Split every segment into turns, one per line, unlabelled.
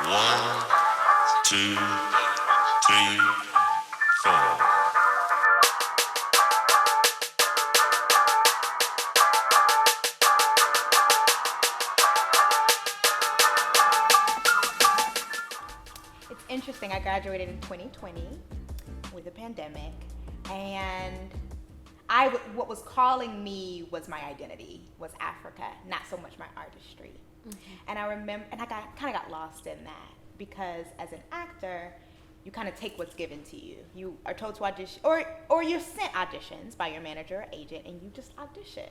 One, two, three, four.
It's interesting. I graduated in 2020 with the pandemic, and what was calling me was my identity, was Africa, not so much my artistry. And I remember, and I kind of got lost in that because as an actor, you kind of take what's given to you. You are told to audition, or you're sent auditions by your manager or agent, and you just audition.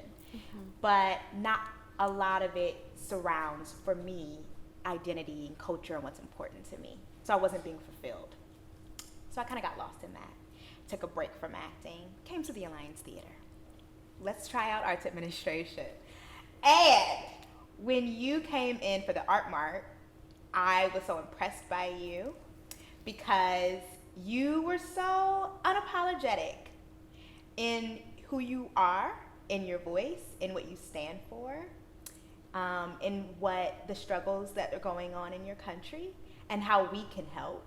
But not a lot of it surrounds, for me, identity and culture and what's important to me. So I wasn't being fulfilled. So I kind of got lost in that. Took a break from acting, came to the Alliance Theater. Let's try out arts administration. And when you came in for the Art Mart, I was so impressed by you because you were so unapologetic in who you are, in your voice, in what you stand for, in what the struggles that are going on in your country, and how we can help,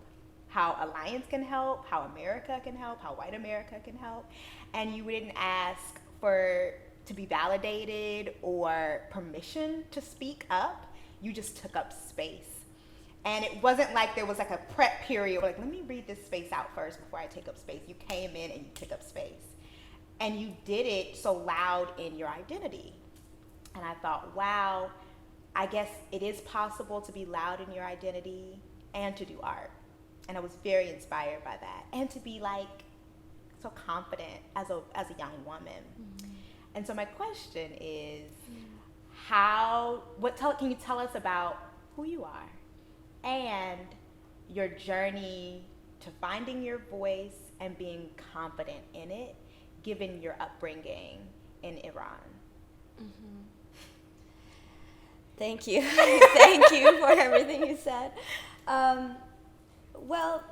how Alliance can help, how America can help, how white America can help. And you didn't ask to be validated or permission to speak up. You just took up space. And it wasn't like there was like a prep period, like, let me read this space out first before I take up space. You came in and you took up space. And you did it so loud in your identity. And I thought, wow, I guess it is possible to be loud in your identity and to do art. And I was very inspired by that. And to be like so confident as a young woman. And so my question is, can you tell us about who you are and your journey to finding your voice and being confident in it, given your upbringing in Iran?
Thank you. Thank you for everything you said. Well,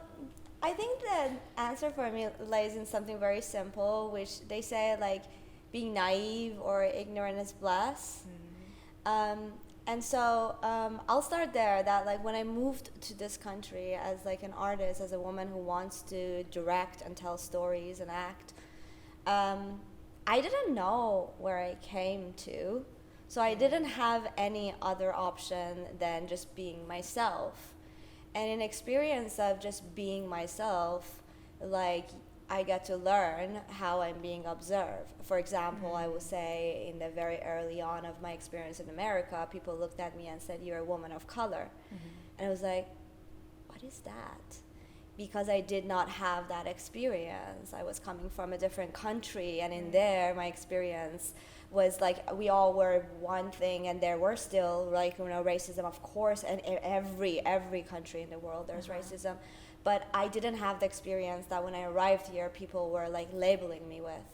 I think the answer for me lies in something very simple, which they say, like, being naive or ignorant is bliss. And so I'll start there, that like when I moved to this country as like an artist, as a woman who wants to direct and tell stories and act, I didn't know where I came to. So I didn't have any other option than just being myself. And in experience of just being myself, like, I get to learn how I'm being observed. For example, I would say in the very early on of my experience in America, people looked at me and said, "You're a woman of color." And I was like, what is that? Because I did not have that experience. I was coming from a different country, and in there, my experience was like we all were one thing, and there were still, like, racism, of course, and every country in the world there's racism. But I didn't have the experience that when I arrived here, people were like labeling me with.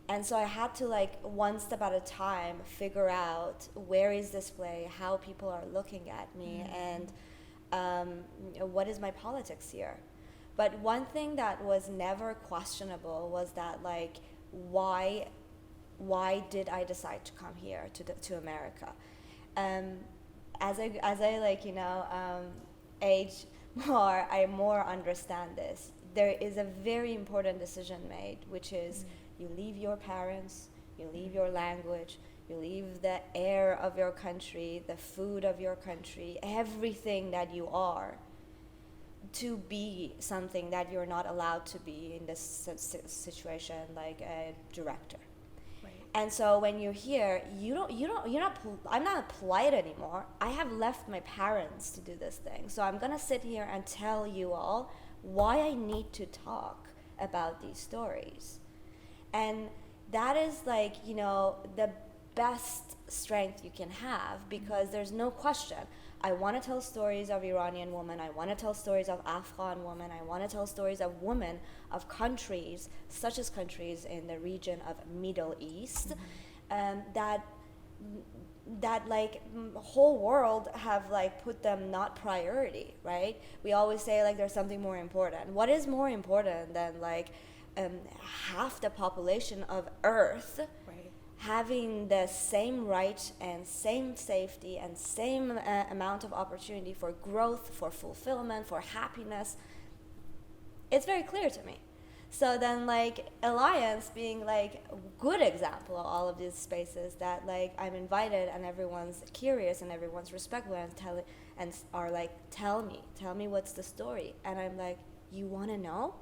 And so I had to, like, one step at a time, figure out where is this play, how people are looking at me, and what is my politics here. But one thing that was never questionable was that, like, why did I decide to come here to America? As I like, age more, I more understand this. There is a very important decision made, which is you leave your parents, you leave your language, you leave the air of your country, the food of your country, everything that you are, to be something that you're not allowed to be in this situation, like a director. And so when you're here, I'm not polite anymore. I have left my parents to do this thing. So I'm gonna sit here and tell you all why I need to talk about these stories. And that is, like, the best strength you can have, because there's no question. I want to tell stories of Iranian women. I want to tell stories of Afghan women. I want to tell stories of women of countries, such as countries in the region of Middle East, that like whole world have, like, put them not priority, right? We always say, like, there's something more important. What is more important than, like, half the population of Earth having the same right and same safety and same amount of opportunity for growth, for fulfillment, for happiness, it's very clear to me. So then like Alliance being like a good example of all of these spaces that like I'm invited and everyone's curious and everyone's respectful and are like, tell me what's the story. And I'm like, you want to know?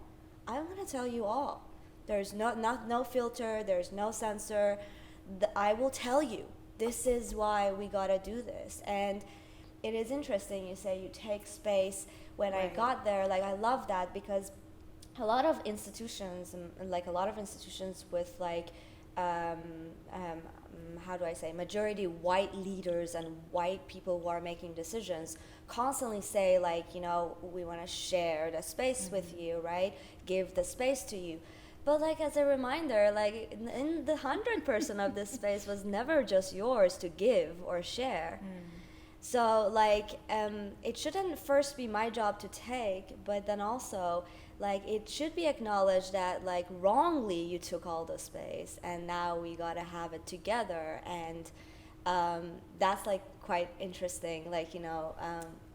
I want to tell you all. There's no filter, there's no censor. I will tell you, this is why we gotta do this. And it is interesting, you say you take space. When I got there, like I love that, because a lot of institutions, like a lot of institutions with like, how do I say, majority white leaders and white people who are making decisions constantly say like, you know, we want to share the space with you, right? Give the space to you. But like as a reminder, like in the 100% of this space was never just yours to give or share. So like it shouldn't first be my job to take, but then also like it should be acknowledged that like wrongly you took all the space and now we gotta have it together. And that's like quite interesting, like, you know,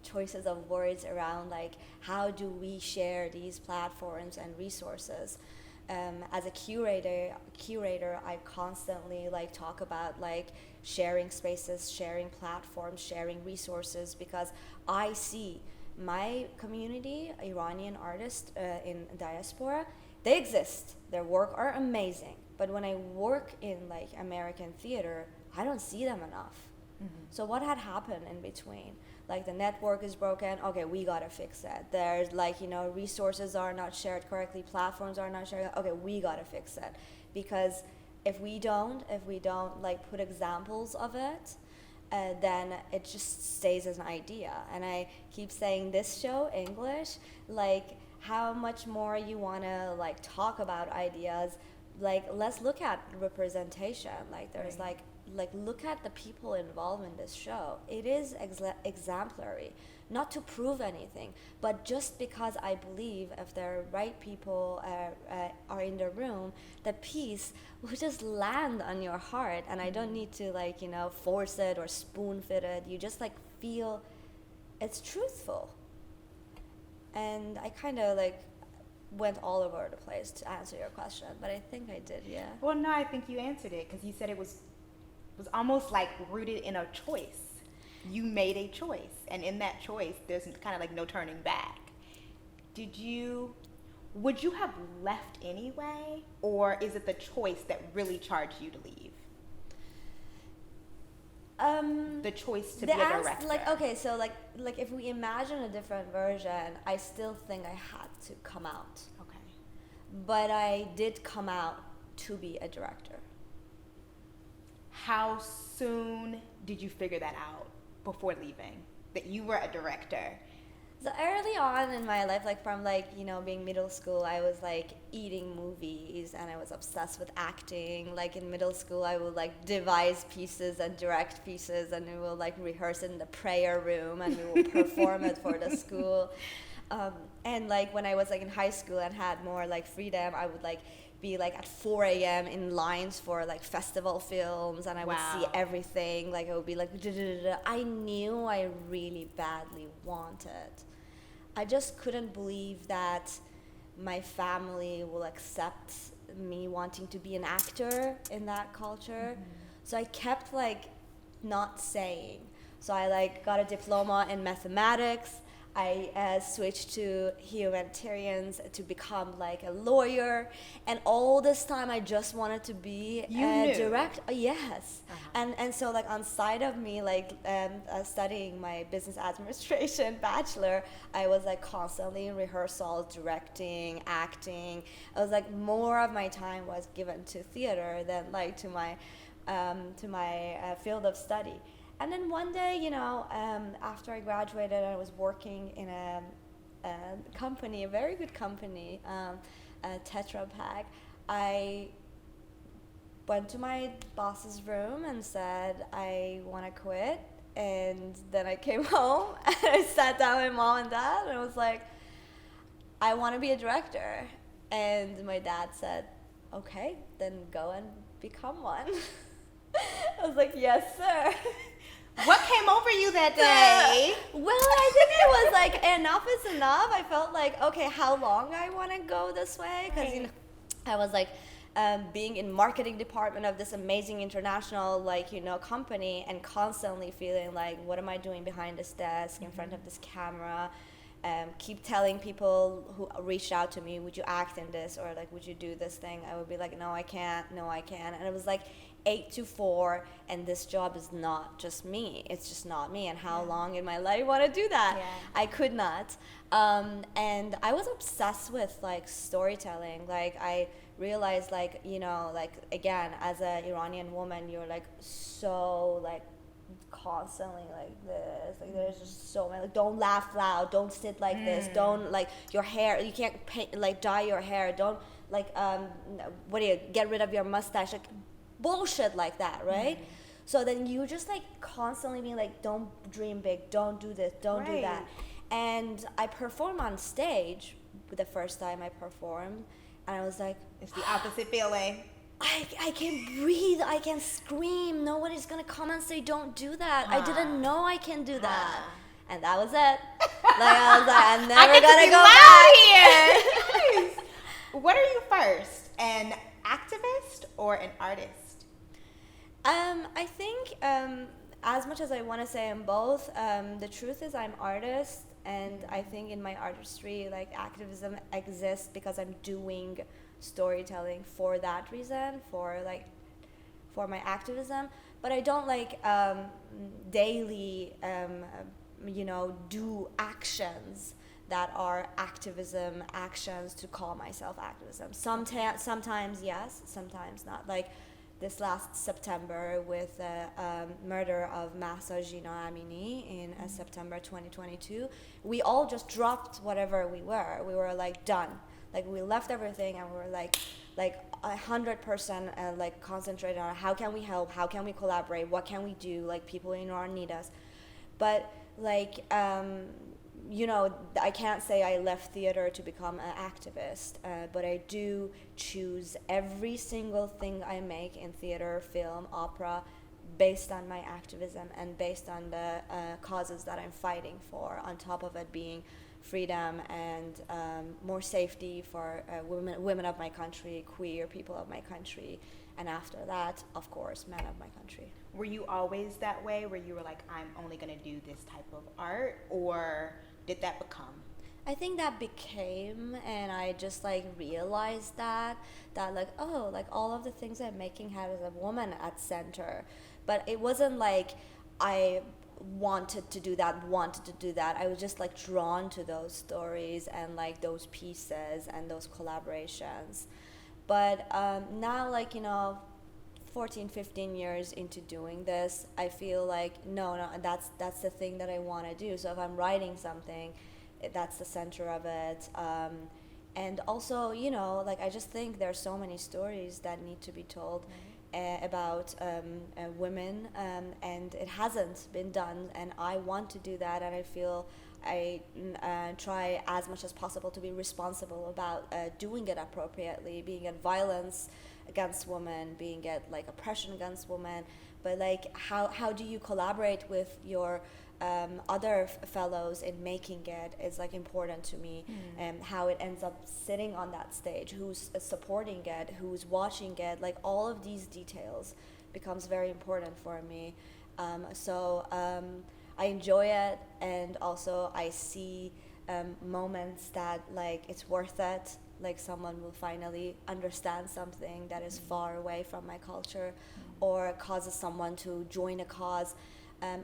choices of words around like how do we share these platforms and resources. As a curator, I constantly like talk about like sharing spaces, sharing platforms, sharing resources, because I see my community, Iranian artists in diaspora, they exist. Their work are amazing. But when I work in like American theater, I don't see them enough. So what had happened in between? Like the network is broken, okay, we gotta fix it. There's like, you know, resources are not shared correctly, platforms are not shared, okay, we gotta fix it. Because if we don't like put examples of it, then it just stays as an idea. And I keep saying this show, English, like how much more you wanna like talk about ideas, like let's look at representation. Like there's like look at the people involved in this show. It is exemplary, not to prove anything, but just because I believe if the right people are in the room, the piece will just land on your heart, and I don't need to like, you know, force it or spoon fit it. You just like feel it's truthful. And I kind of like went all over the place to answer your question, but I think I did, yeah.
Well, no, I think you answered it, because you said it was almost like rooted in a choice. You made a choice, and in that choice, there's kind of like no turning back. Would you have left anyway, or is it the choice that really charged you to leave? The choice to be a director.
Like, okay, so like if we imagine a different version, I still think I had to come out.
Okay.
But I did come out to be a director.
How soon did you figure that out before leaving, that you were a director?
So early on in my life, like from like, you know, being middle school, I was like eating movies and I was obsessed with acting. Like in middle school, I would like devise pieces and direct pieces, and we will like rehearse in the prayer room and we will perform it for the school. And like when I was like in high school and had more like freedom, I would like be like at 4 a.m. in lines for like festival films, and I would see everything. Like I would be like, I knew I really badly wanted. I just couldn't believe that my family will accept me wanting to be an actor in that culture. So I kept like not saying. So I like got a diploma in mathematics. I switched to humanitarians to become like a lawyer, and all this time I just wanted to be a director. Yes, and so like on side of me like studying my business administration bachelor, I was like constantly in rehearsal, directing, acting. I was like more of my time was given to theater than like to my field of study. And then one day, you know, after I graduated, I was working in a company, a very good company, Tetra Pak. I went to my boss's room and said, I want to quit. And then I came home and I sat down with my mom and dad and I was like, I want to be a director. And my dad said, okay, then go and become one. I was like, yes, sir.
What came over you that day?
Well, I think it was like enough is enough. I felt like, okay, how long I want to go this way? Because
Right.
I was like being in marketing department of this amazing international company, and constantly feeling like, what am I doing behind this desk in front of this camera? Keep telling people who reached out to me, would you act in this, or like, would you do this thing? I would be like, no, I can't, and it was like 8 to 4, and this job is not just me, it's just not me, and how long in my life want to do that? I could not. And I was obsessed with like storytelling. Like I realized, like, like, again, as an Iranian woman, you're like so like constantly like this, like there's just so many, like, don't laugh loud, don't sit like this, don't, like, your hair, you can't paint, like, dye your hair, don't, like, what do you, get rid of your mustache, like bullshit like that, right? So then you just like constantly being like, don't dream big, don't do this, don't do that. And I performed on stage the first time I performed, and I was like,
It's the opposite feeling.
I can breathe, I can scream, nobody's gonna come and say don't do that. I didn't know I can do that. And that was it. Like, I was like, I'm never gonna go back.
Yes. What are you first, an activist or an artist?
I think as much as I want to say I'm both, the truth is I'm artist, and I think in my artistry, like, activism exists because I'm doing storytelling for that reason, for my activism. But I don't like daily do actions that are activism actions to call myself activism. Sometimes yes, sometimes not. Like this last September with the murder of Mahsa Amini in September 2022, we all just dropped whatever we were. We were like done. Like we left everything, and we were like 100% like concentrated on how can we help, how can we collaborate, what can we do, like people in Iran need us. But like I can't say I left theater to become an activist, but I do choose every single thing I make in theater, film, opera, based on my activism and based on the causes that I'm fighting for, on top of it being freedom and more safety for women of my country, queer people of my country, and after that, of course, men of my country.
Were you always that way, where you were like, I'm only going to do this type of art, or did that become?
I think that became, and I just like realized that like, oh, like all of the things I'm making has a woman at center. But it wasn't like I wanted to do that. I was just like drawn to those stories and like those pieces and those collaborations. But now, like, 14, 15 years into doing this, I feel like no, that's the thing that I want to do. So if I'm writing something, that's the center of it. And also, like, I just think there are so many stories that need to be told about women, and it hasn't been done, and I want to do that, and I feel I try as much as possible to be responsible about doing it appropriately, being it violence against women, being it like oppression against women, but like how do you collaborate with your other fellows in making it is like important to me, and how it ends up sitting on that stage, who's supporting it, who's watching it, like all of these details becomes very important for me. So I enjoy it, and also I see moments that like it's worth it, like someone will finally understand something that is far away from my culture, or causes someone to join a cause.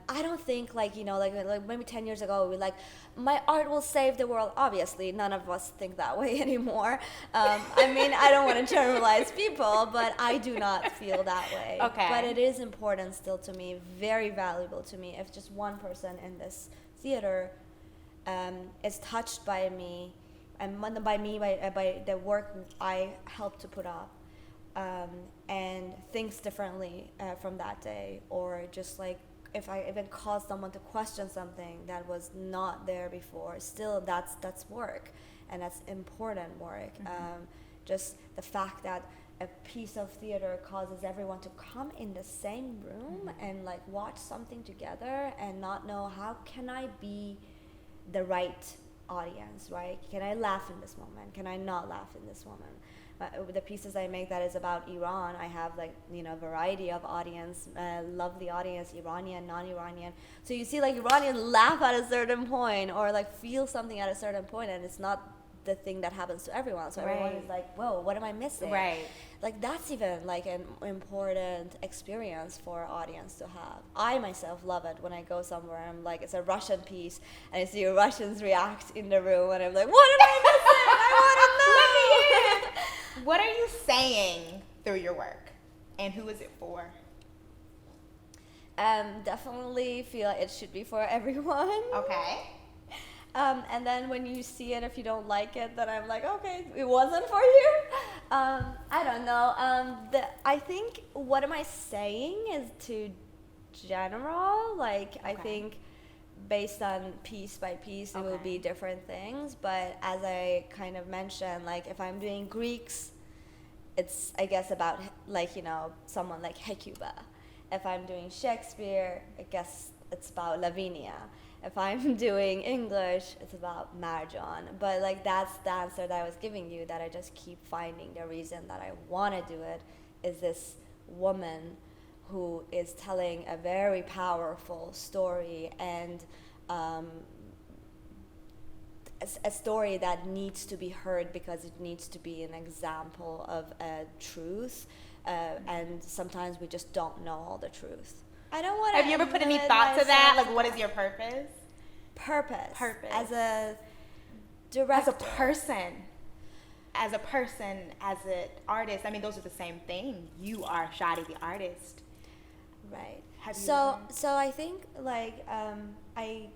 I don't think like maybe 10 years ago we like my art will save the world. Obviously none of us think that way anymore. I mean, I don't want to generalize people, but I do not feel that way.
Okay.
But it is important still to me, very valuable to me, if just one person in this theater is touched by me, and by the work I helped to put up, and thinks differently from that day, or just like if I even caused someone to question something that was not there before, still that's work, and that's important work. Just the fact that a piece of theater causes everyone to come in the same room and like watch something together and not know how can I be the right audience, right? Can I laugh in this moment? Can I not laugh in this moment? The pieces I make that is about Iran, I have like, you know, variety of audience, lovely audience, Iranian, non-Iranian. So you see like Iranian laugh at a certain point or like feel something at a certain point, and it's not the thing that happens to everyone. So everyone is like, whoa, what am I missing?
Right.
Like that's even like an important experience for audience to have. I myself love it when I go somewhere. I'm like, it's a Russian piece, and I see Russians react in the room, and I'm like, what am I missing? I want to know.
Let me hear. What are you saying through your work, and who is it for?
Definitely feel it should be for everyone.
Okay.
And then when you see it, if you don't like it, then I'm like, okay, it wasn't for you. I don't know. I think what am I saying is too general. Like, I think based on piece by piece, it will be different things. But as I kind of mentioned, like if I'm doing Greeks, it's, I guess, about like, you know, someone like Hecuba. If I'm doing Shakespeare, I guess it's about Lavinia. If I'm doing English, it's about Marjan. But like that's the answer that I was giving you, that I just keep finding the reason that I want to do it is this woman who is telling a very powerful story, and a story that needs to be heard because it needs to be an example of a truth, and sometimes we just don't know all the truth. I don't want to.
Have you ever put any thought to that? Like, what is your purpose?
Purpose. As a director. As
an artist. I mean, those are the same thing. You are Shadi the artist.
Right.
So
I think like I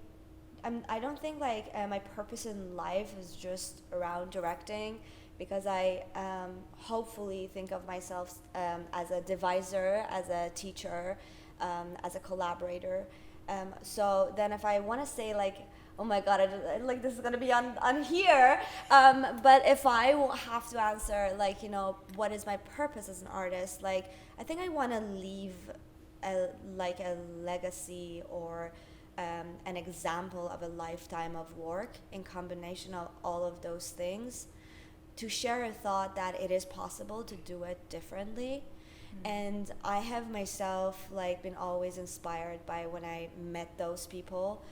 don't think like my purpose in life is just around directing, because I hopefully think of myself as a deviser, as a teacher, as a collaborator. So then if I want to say like, oh my God, like this is going to be on here. But if I have to answer like, you know, what is my purpose as an artist? Like, I think I want to leave a legacy or an example of a lifetime of work in combination of all of those things, to share a thought that it is possible to do it differently. And I have myself like been always inspired by when I met those people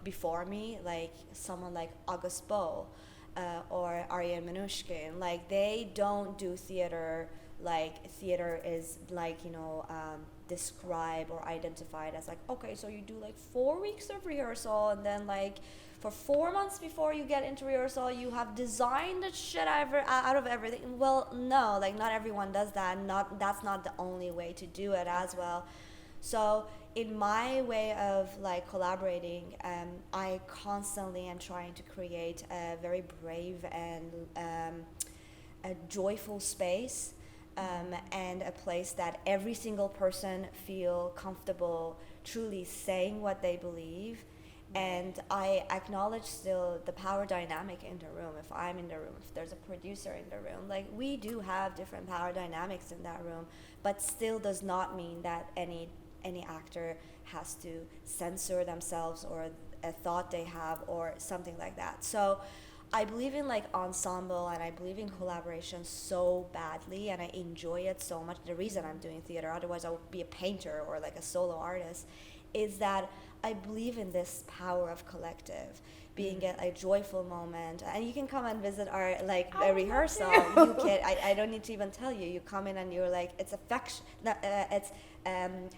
before me, like someone like August Bow or Aryan Minushkin. Like they don't do theater like theater is like, you know, described or identified as like, okay, so you do like 4 weeks of rehearsal, and then like for 4 months before you get into rehearsal, you have designed the shit out of everything. Well, no, like not everyone does that. That's not the only way to do it as well. So in my way of like collaborating, I constantly am trying to create a very brave and a joyful space, and a place that every single person feel comfortable truly saying what they believe. And I acknowledge still the power dynamic in the room. If I'm in the room, if there's a producer in the room, like we do have different power dynamics in that room, but still does not mean that any actor has to censor themselves or a thought they have or something like that. So I believe in like ensemble, and I believe in collaboration so badly, and I enjoy it so much. The reason I'm doing theater, otherwise I would be a painter or like a solo artist, is that I believe in this power of collective, being a joyful moment. And you can come and visit our like a rehearsal. You can, I don't need to even tell you. You come in and you're like, it's affection, it's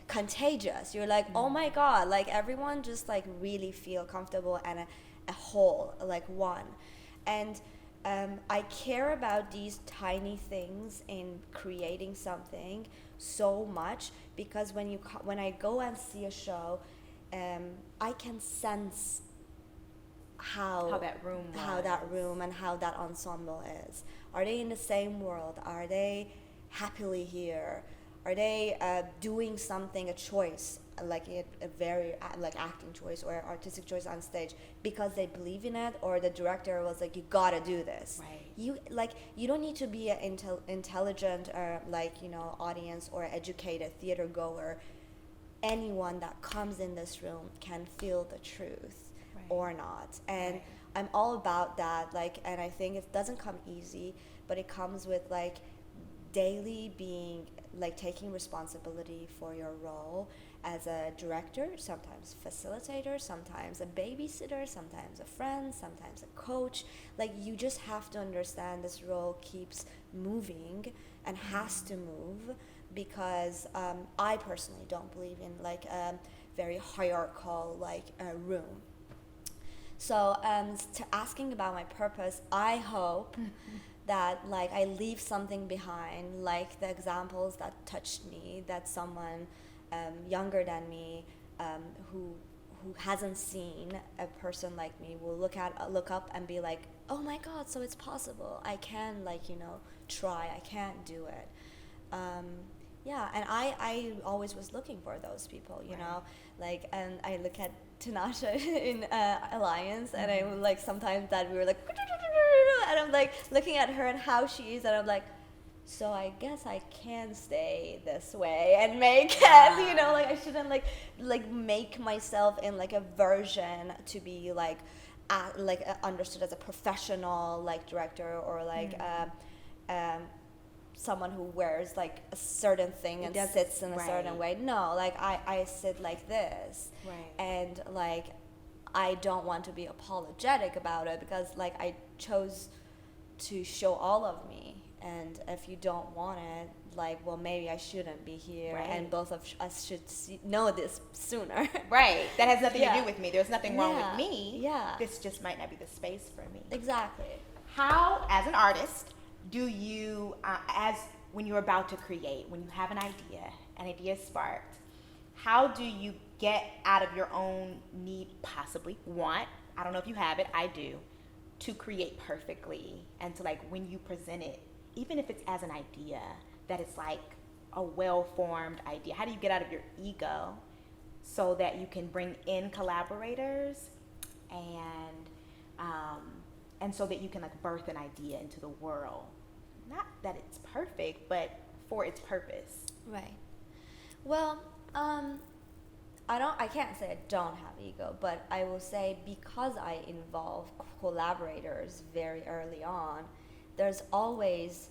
contagious. You're like, oh my God, like everyone just like really feel comfortable and a whole, like one. And I care about these tiny things in creating something so much, because when I go and see a show, I can sense how that room and how that ensemble is. Are they in the same world? Are they happily here? Are they doing something, a choice like a very like acting choice or artistic choice on stage because they believe in it, or the director was like, you gotta do this.
Right.
You don't need to be an intelligent or like, you know, audience or educated theater goer. Anyone that comes in this room can feel the truth or not. And
Right.
I'm all about that. Like, and I think it doesn't come easy, but it comes with like daily being like taking responsibility for your role as a director, sometimes facilitator, sometimes a babysitter, sometimes a friend, sometimes a coach. Like, you just have to understand this role keeps moving and has to move, because I personally don't believe in like a very hierarchical like room. So to asking about my purpose, I hope that like I leave something behind, like the examples that touched me, that someone younger than me who hasn't seen a person like me will look up and be like, oh my God, so it's possible. I can, like, you know, try. I can't do it. Yeah, and I always was looking for those people, you know, like, and I look at Tinashe in Alliance, and I would like sometimes that we were like, and I'm like looking at her and how she is, and I'm like, so I guess I can stay this way and make it, you know, like I shouldn't like make myself in like a version to be like understood as a professional like director, or like someone who wears like a certain thing and sits in a certain way. No, like I sit like this, and like I don't want to be apologetic about it, because like I chose to show all of me, and if you don't want it, like, well, maybe I shouldn't be here, and both of us should know this sooner.
Right. That has nothing to do with me. There's nothing wrong with me.
Yeah.
This just might not be the space for me.
Exactly.
How, as an artist, do you, when you're about to create, when you have an idea is sparked, how do you get out of your own need, possibly want, I don't know if you have it, I do, to create perfectly, and to like when you present it, even if it's as an idea, that it's like a well-formed idea, how do you get out of your ego so that you can bring in collaborators and so that you can like birth an idea into the world? Not that it's perfect, but for its purpose.
Right. Well, I can't say I don't have ego, but I will say, because I involve collaborators very early on, there's always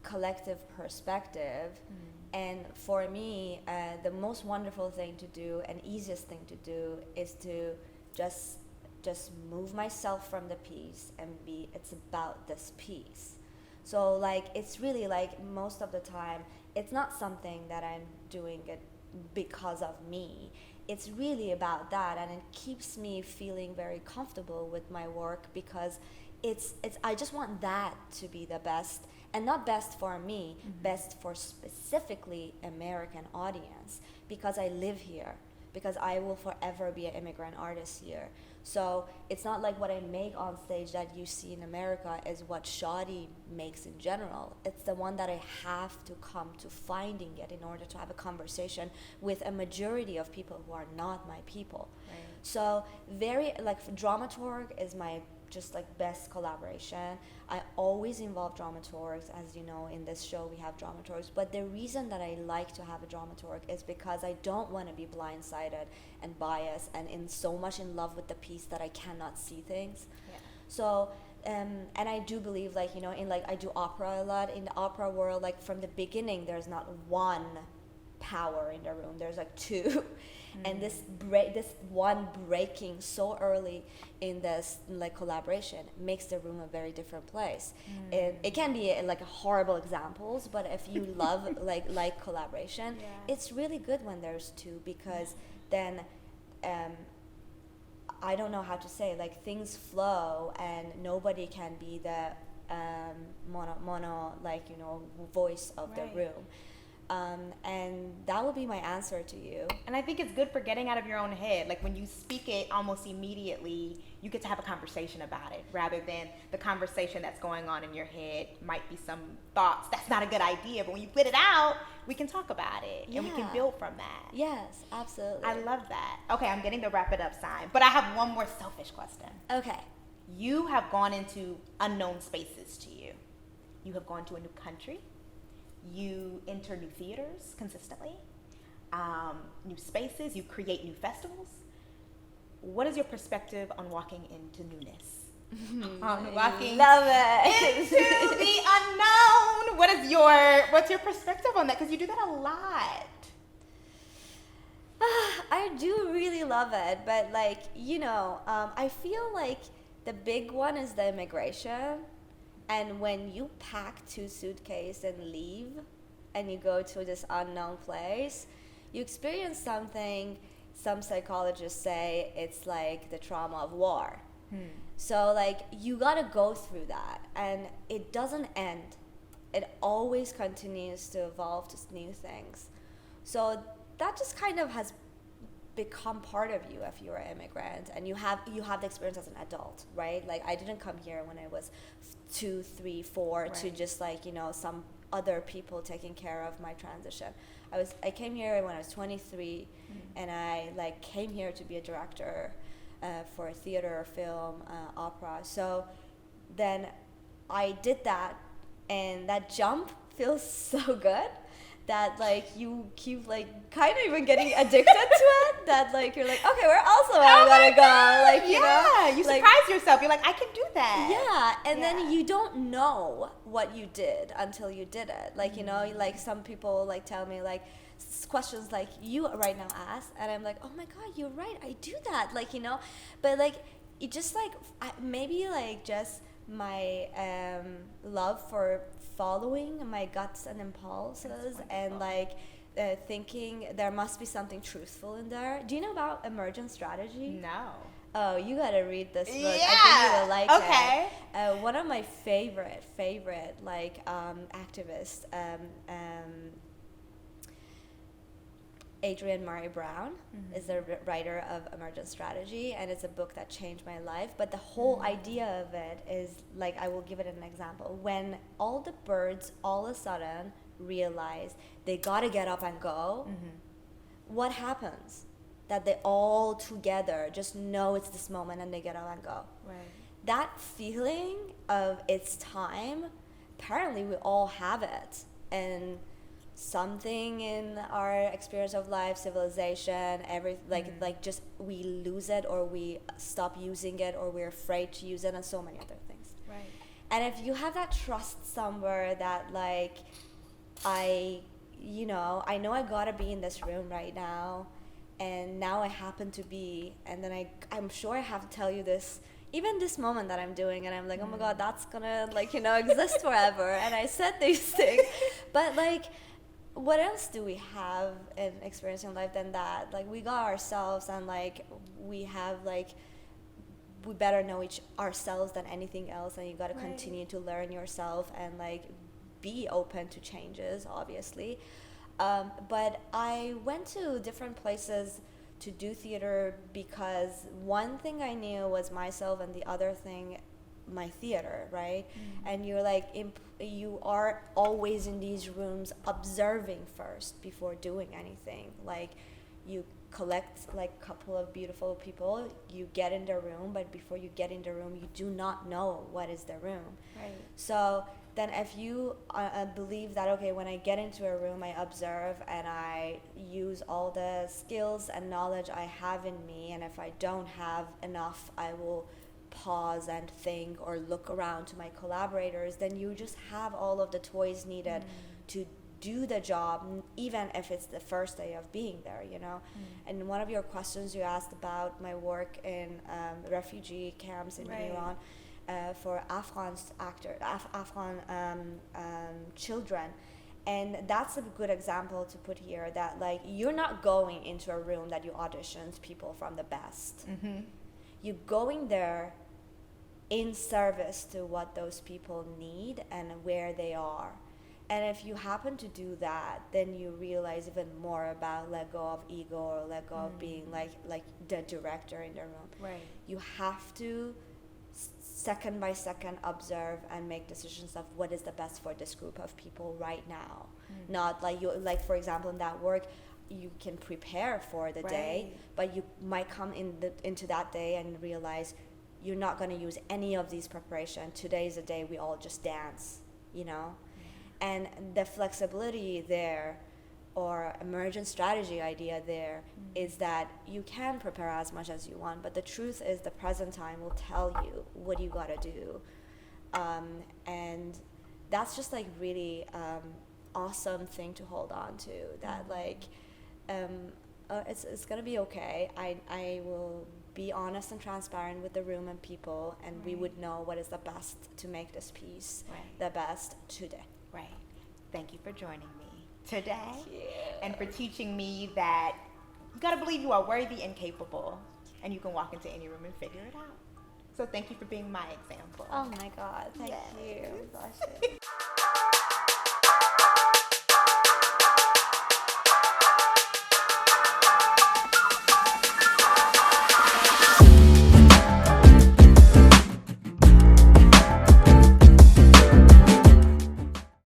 collective perspective. And for me, the most wonderful thing to do and easiest thing to do is to just move myself from the piece and it's about this piece. So like, it's really like most of the time, it's not something that I'm doing it because of me. It's really about that, and it keeps me feeling very comfortable with my work, because it's I just want that to be the best, and not best for me, best for specifically American audience, because I live here, because I will forever be an immigrant artist here. So it's not like what I make on stage that you see in America is what Shadi makes in general. It's the one that I have to come to finding it in order to have a conversation with a majority of people who are not my people. Right. So very, like, dramaturg is my just like best collaboration. I always involve dramaturgs. As you know, in this show we have dramaturgs, but the reason that I like to have a dramaturg is because I don't want to be blindsided and biased and so much in love with the piece that I cannot see things. So and I do believe, like, you know, in like I do opera a lot. In the opera world, like from the beginning there's not one power in the room, there's like two. And this one breaking so early in this like collaboration makes the room a very different place. It can be like horrible examples, but if you love like collaboration, it's really good when there's two, because then I don't know how to say, like, things flow and nobody can be the mono like, you know, voice of the room. And that would be my answer to you.
And I think it's good for getting out of your own head. Like when you speak it almost immediately, you get to have a conversation about it rather than the conversation that's going on in your head might be some thoughts. That's not a good idea. But when you put it out, we can talk about it and we can build from that.
Yes, absolutely.
I love that. Okay, I'm getting the wrap it up sign. But I have one more selfish question.
Okay.
You have gone into unknown spaces to you. You have gone to a new country. You enter new theaters consistently, new spaces, you create new festivals. What is your perspective on walking into newness? Walking
Love it.
into the unknown. What's your perspective on that? Because you do that a lot.
I do really love it, but like, I feel like the big one is the immigration. And when you pack 2 suitcases and leave and you go to this unknown place, you experience something some psychologists say it's like the trauma of war. So like you gotta go through that and it doesn't end. It always continues to evolve to new things. So that just kind of has become part of you if you're an immigrant and you have the experience as an adult, right? Like I didn't come here when I was 2, 3, 4 to just like some other people taking care of my transition. I came here when I was 23 and I like came here to be a director for theater, film, opera. So then I did that and that jump feels so good that like you keep like kind of even getting addicted to it, that like you're like, okay, where else am I gonna go? Like
you
like,
surprise yourself. You're like, I can do that.
Yeah, and then you don't know what you did until you did it. Like like some people like tell me like questions like you right now ask, and I'm like, oh my god, you're right, I do that. Like but like it just like maybe like just my love for following my guts and impulses and like thinking there must be something truthful in there. Do you know about emergent strategy?
No.
Oh, you gotta read this book.
Yeah.
I think you will like
okay.
it. One of my favorite like activists, Adrienne Murray Brown is the writer of Emergent Strategy, and it's a book that changed my life. But the whole idea of it is, like, I will give it an example. When all the birds all of a sudden realize they gotta get up and go, what happens? That they all together just know it's this moment and they get up and go.
Right.
That feeling of it's time, apparently we all have it. And something in our experience of life, civilization, like just we lose it or we stop using it or we're afraid to use it and so many other things.
Right.
And if you have that trust somewhere that like I know I gotta be in this room right now and now I happen to be, and then I'm sure I have to tell you this, even this moment that I'm doing, and I'm like, oh my god, that's gonna exist forever, and I said these things, but like, what else do we have in experiencing life than that? Like, we got ourselves, and like we have like we better know ourselves than anything else, and you got to continue to learn yourself and like be open to changes, obviously. But I went to different places to do theater because one thing I knew was myself, and the other thing my theater, right? And you're like you are always in these rooms observing first before doing anything. Like, you collect like a couple of beautiful people, you get in the room, but before you get in the room you do not know what is the room.
Right.
So then if you believe that, okay, when I get into a room I observe and I use all the skills and knowledge I have in me, and if I don't have enough I will pause and think or look around to my collaborators, then you just have all of the toys needed to do the job, even if it's the first day of being there, And one of your questions you asked about my work in refugee camps in Iran for Afghan children. And that's a good example to put here, that like you're not going into a room that you auditioned people from the best. You're going there in service to what those people need and where they are. And if you happen to do that, then you realize even more about let go of ego, or let go of being like the director in the room.
Right.
You have to second by second observe and make decisions of what is the best for this group of people right now. Not like you, like for example in that work, you can prepare for the day, but you might come into that day and realize you're not going to use any of these preparation. Today is a day we all just dance, you know. And the flexibility there, or emergent strategy idea there, is that you can prepare as much as you want, but the truth is the present time will tell you what you gotta do. And that's just like really awesome thing to hold on to, that like it's gonna be okay. I will be honest and transparent with the room and people, and we would know what is the best to make this piece the best today.
Right. Thank you for joining me today.
Thank you.
And for teaching me that you gotta believe you are worthy and capable, and you can walk into any room and figure it out. So thank you for being my example.
Oh my God, thank you. Bless you.